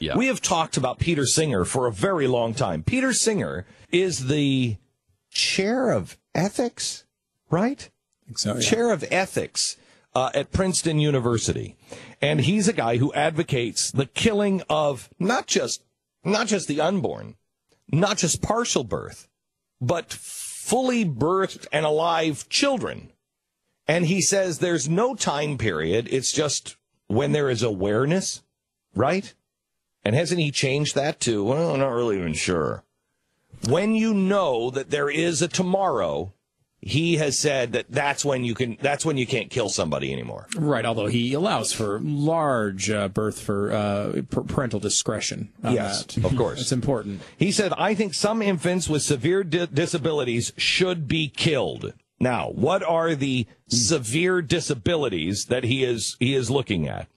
Yeah. We have talked about Peter Singer for a very long time. Peter Singer is the chair of ethics, right? I think so, yeah. Chair of ethics at Princeton University. And he's a guy who advocates the killing of not just the unborn, not just partial birth, but fully birthed and alive children. And he says there's no time period. It's just when there is awareness, right? And hasn't he changed that to, well, I'm not really even sure. When you know that there is a tomorrow, he has said that that's when you can't kill somebody anymore. Right, although he allows for large birth for parental discretion. Yes, that. of course. It's important. He said, I think some infants with severe disabilities should be killed. Now, what are the severe disabilities that he is looking at?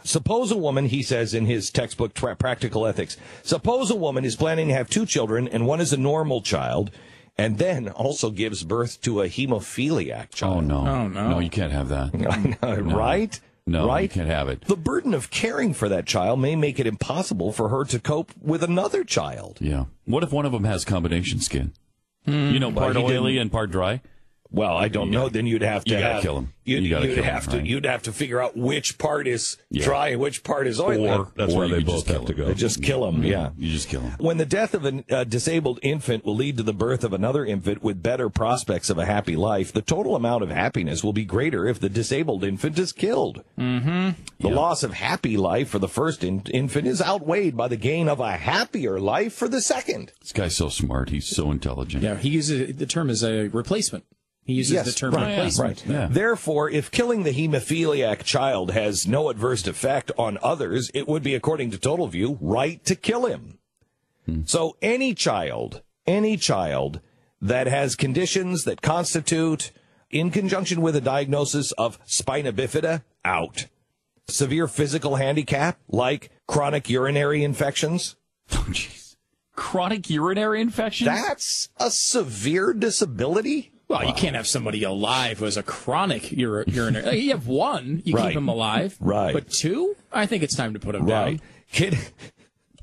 Suppose a woman, he says in his textbook, Practical Ethics, suppose a woman is planning to have 2 children and one is a normal child and then also gives birth to a hemophiliac child. Oh, no. Oh, no. No, you can't have that. No. Right? No, right? you can't have it. The burden of caring for that child may make it impossible for her to cope with another child. Yeah. What if one of them has combination skin? You know, part oily and part dry? Well, I don't know. Then you'd have to kill him. You'd Right? have to figure out which part is dry and which part is oily. That's why they both have to go. Just kill him. Yeah, you just kill him. When the death of a disabled infant will lead to the birth of another infant with better prospects of a happy life, the total amount of happiness will be greater if the disabled infant is killed. Mm-hmm. The loss of happy life for the first infant is outweighed by the gain of a happier life for the second. This guy's so smart. He's so intelligent. Yeah, he uses the term as a replacement. He uses the term replacement. Right. Yeah. Therefore, if killing the hemophiliac child has no adverse effect on others, it would be, according to Total View, right to kill him. So any child that has conditions that constitute, in conjunction with a diagnosis of spina bifida, out. Severe physical handicap, like chronic urinary infections. Oh, jeez. Chronic urinary infections? That's a severe disability? Well, you can't have somebody alive who has a chronic urinary. You have one, you keep him alive. Right. But 2, I think it's time to put him down.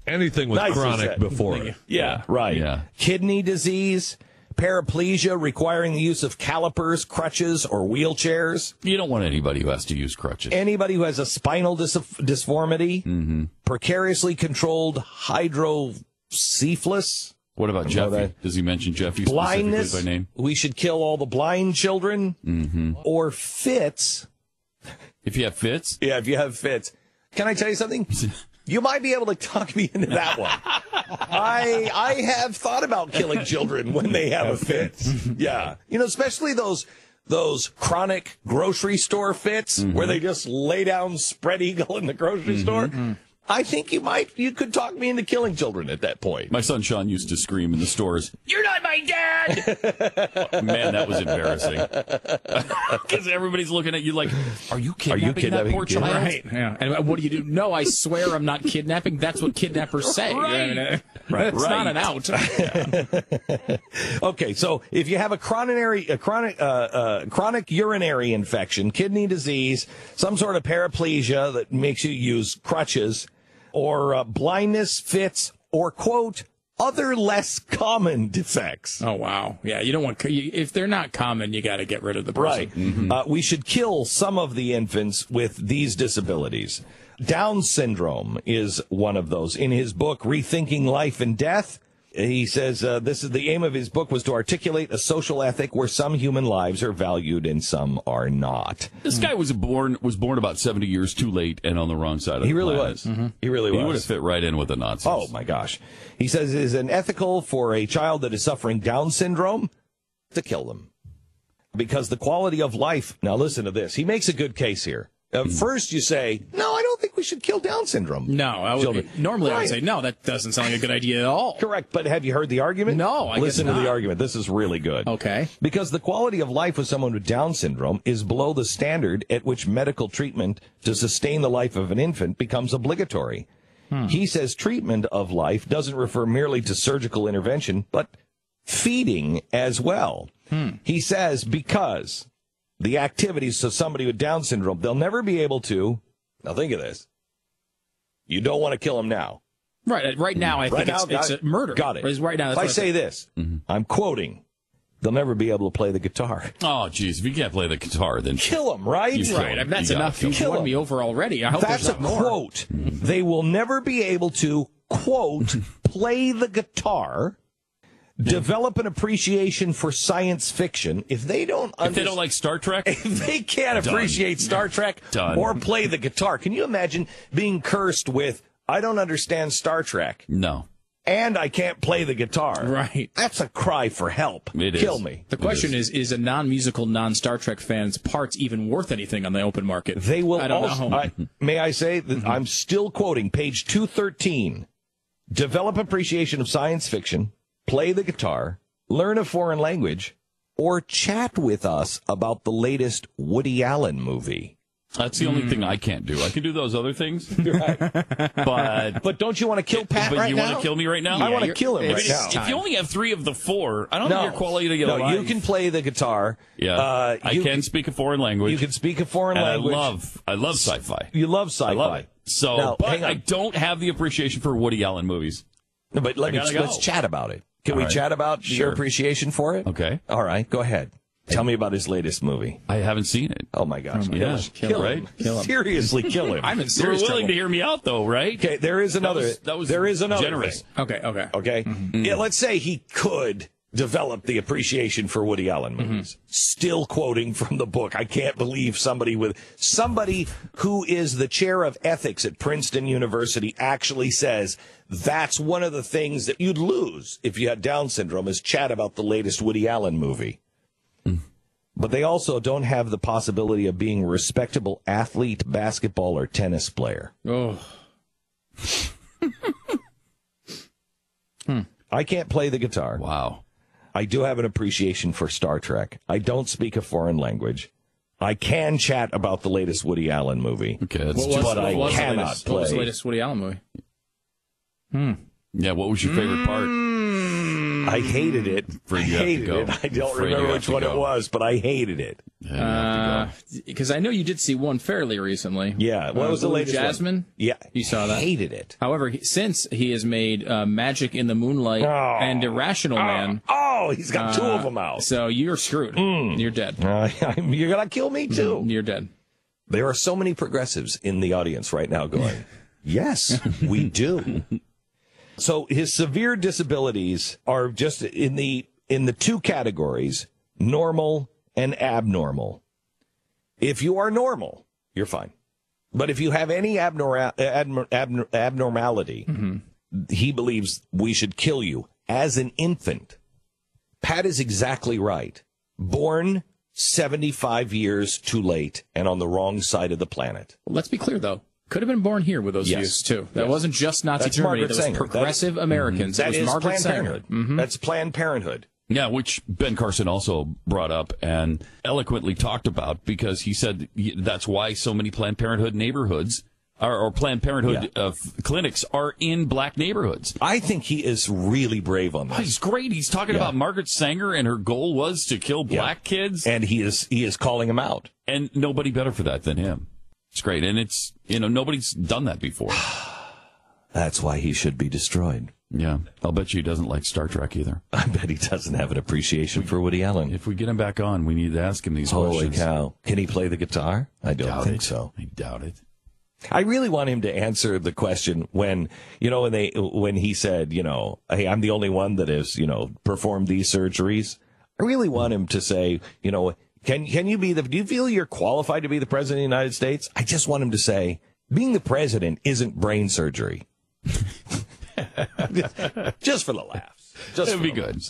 Anything with chronic before it. Yeah, right. Yeah. Kidney disease, paraplegia requiring the use of calipers, crutches, or wheelchairs. You don't want anybody who has to use crutches. Anybody who has a spinal disformity, precariously controlled hydrocephalus. What about Jeffy? Does he mention Jeffy blindness, specifically by name? We should kill all the blind children. Or fits. If you have fits? Yeah, if you have fits. Can I tell you something? You might be able to talk me into that one. I have thought about killing children when they have a fit. Yeah. You know, especially those chronic grocery store fits where they just lay down spread eagle in the grocery store. I think you could talk me into killing children at that point. My son Sean used to scream in the stores, "You're not my dad!" Man, that was embarrassing. Because everybody's looking at you like, are you kidnapping that poor child? Right. Yeah. And what do you do? No, I swear I'm not kidnapping. That's what kidnappers say. Right. It's not an out. Okay, so if you have a chronic urinary infection, kidney disease, some sort of paraplegia that makes you use crutches, or blindness, fits, or, quote, other less common defects. Oh, wow. Yeah, you don't want, if they're not common, you got to get rid of the person. Right. We should kill some of the infants with these disabilities. Down syndrome is one of those. In his book, Rethinking Life and Death, he says this is the aim of his book was to articulate a social ethic where some human lives are valued and some are not. This guy was born about 70 years too late and on the wrong side of the planet. He really was. He would have fit right in with the Nazis. Oh, my gosh. He says it is unethical for a child that is suffering Down syndrome to kill them. Because the quality of life... Now, listen to this. He makes a good case here. First, you say, no, I don't think we should kill Down syndrome. No, normally I would say, no, that doesn't sound like a good idea at all. Correct, but have you heard the argument? No, I Listen guess to not. the argument. This is really good. Okay. Because the quality of life with someone with Down syndrome is below the standard at which medical treatment to sustain the life of an infant becomes obligatory. He says treatment of life doesn't refer merely to surgical intervention, but feeding as well. He says because the activities of somebody with Down syndrome, they'll never be able to, now think of this, You don't want to kill him now. Right now, I think it's a murder. Got it. Right now, if I say this, I'm quoting, they'll never be able to play the guitar. Oh, geez. If you can't play the guitar, then kill him, right? Right. I mean, that's enough. You've won me over already. I hope that's there's a not quote. They will never be able to, quote, play the guitar, develop an appreciation for science fiction. If they don't like Star Trek, if they can't appreciate Star Trek or play the guitar, can you imagine being cursed with, I don't understand Star Trek. No. And I can't play the guitar. Right. That's a cry for help. Kill me. The question is a non-musical, non-Star Trek fan's parts even worth anything on the open market? They will I don't know. May I say that I'm still quoting page 213. Develop appreciation of science fiction, play the guitar, learn a foreign language, or chat with us about the latest Woody Allen movie. That's the only thing I can't do. I can do those other things. Right. But don't you want to kill Pat right now? But you want to kill me right now? I want to kill him right now. If you only have 3 of the 4, I don't think your quality of life. You can play the guitar. Yeah. I can speak a foreign language. You can speak a foreign language. I love sci-fi. You love sci-fi. I love it. So, now, but I don't have the appreciation for Woody Allen movies. No, but let's chat about it. Can we chat about your appreciation for it? Okay. All right. Go ahead. Tell me about his latest movie. I haven't seen it. Oh, my gosh. Kill him. Seriously, kill him. I'm in serious You're willing to hear me out, though, right? Okay, there is another. There is another generous. thing. Okay. Mm-hmm. Yeah, let's say he could develop the appreciation for Woody Allen movies. Still quoting from the book. I can't believe somebody who is the chair of ethics at Princeton University actually says that's one of the things that you'd lose if you had Down syndrome is chat about the latest Woody Allen movie. But they also don't have the possibility of being a respectable athlete, basketball, or tennis player. Oh. I can't play the guitar. Wow. I do have an appreciation for Star Trek. I don't speak a foreign language. I can chat about the latest Woody Allen movie. Okay, but I cannot play. What was the latest Woody Allen movie? Yeah, what was your favorite part? I hated it. I hated it. I don't remember which one it was, but I hated it. Because I know you did see one fairly recently. Yeah. What was the latest Jasmine? one? Yeah. You saw that? Hated it. However, since he has made Magic in the Moonlight and Irrational Man. Oh, he's got 2 of them out. So you're screwed. You're dead. You're going to kill me, too. You're dead. There are so many progressives in the audience right now going, yes, we do. So his severe disabilities are just in the 2 categories, normal and abnormal. If you are normal, you're fine. But if you have any abnormality, he believes we should kill you as an infant. Pat is exactly right. Born 75 years too late and on the wrong side of the planet. Well, let's be clear, though. Could have been born here with those views, too. That wasn't just Nazi Germany. That was progressive Americans. That is Margaret Planned Sanger. Parenthood. That's Planned Parenthood. Yeah, which Ben Carson also brought up and eloquently talked about because he said that's why so many Planned Parenthood neighborhoods or Planned Parenthood clinics are in black neighborhoods. I think he is really brave on this. He's great. He's talking about Margaret Sanger and her goal was to kill black kids. And he is calling him out. And nobody better for that than him. It's great. And it's, nobody's done that before. That's why he should be destroyed. Yeah. I'll bet you he doesn't like Star Trek either. I bet he doesn't have an appreciation for Woody Allen. If we get him back on, we need to ask him these questions. Holy cow. Can he play the guitar? I don't think so. I doubt it. I really want him to answer the question when he said, hey, I'm the only one that has, performed these surgeries. I really want him to say, Can you do you feel you're qualified to be the president of the United States? I just want him to say, being the president isn't brain surgery. Just for the laughs. It'd be good.